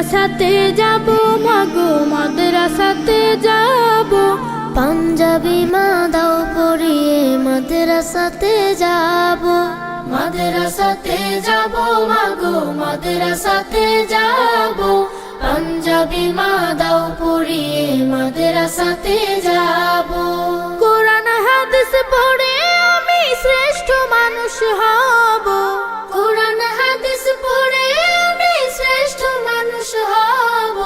মাদ্রাসাতে যাব মাগো মাদ্রাসাতে যাব, পাঞ্জাবি মা দাও পরিয়ে মাদ্রাসাতে যাব। মাদ্রাসাতে যাব মাগো মাদ্রাসাতে যাব, পাঞ্জাবি মা দাও পরিয়ে মাদ্রাসাতে যাব। কোরআন হাদিস পড়ে আমি শ্রেষ্ঠ মানুষ হব, কোরআন হাদিস পড়ে আমি শ্রেষ্ঠ মানুষ হব।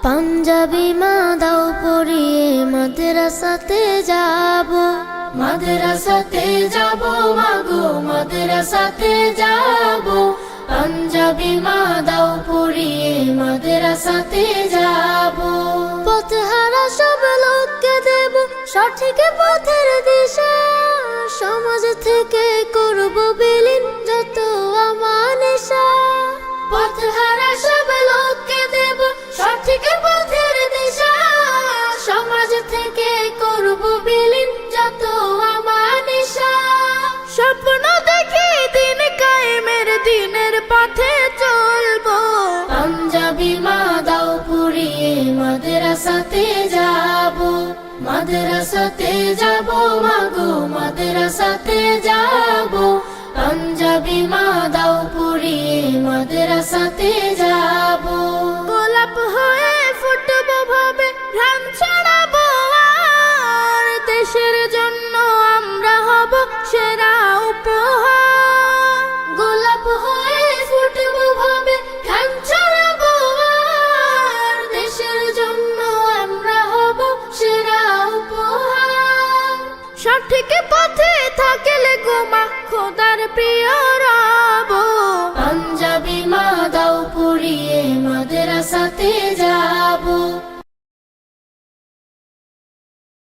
পাঞ্জাবি মা দাও পরিয়ে মাদ্রাসাতে যাব। মাদ্রাসাতে যাব মাগো মাদ্রাসাতে যাব, পাঞ্জাবি মা দাও পরিয়ে মাদ্রাসাতে যাব। পথহারা সব লোককে দেব সঠিক পথের দিশা, সমাজ থেকে করব বিলীন যত আমানিশা। পথহারা সব লোককে দেব সঠিক পথের দিশা, সমাজ থেকে করব বিলীন যত আমানিশা। স্বপ্ন দেখি দিন কায়েমের দিনের পথে চলবো, পাঞ্জাবি মা দাও পরিয়ে মাদ্রাসাতে যাব। মাদ্রাসাতে যাব মাগো মাদ্রাসাতে যাব, পাঞ্জাবি মা দাও পরিয়ে মাদ্রাসাতে যাব। গোলাপ হয়ে ফুটবো ভাবে ঘ্রাণ ছড়াবো, আর দেশের জন্য আমরা হব সেরা উপহার। গোলাপ হয়ে ফুটবো ভাবে ঘ্রাণ ছড়াবো, আর দেশের জন্য আমরা হব সেরা উপহার। সঠিক পথে থাকলে গোমা খোদার প্রিয় রব, পাঞ্জাবি মা দাও পরিয়ে মাদ্রাসাতে যাব।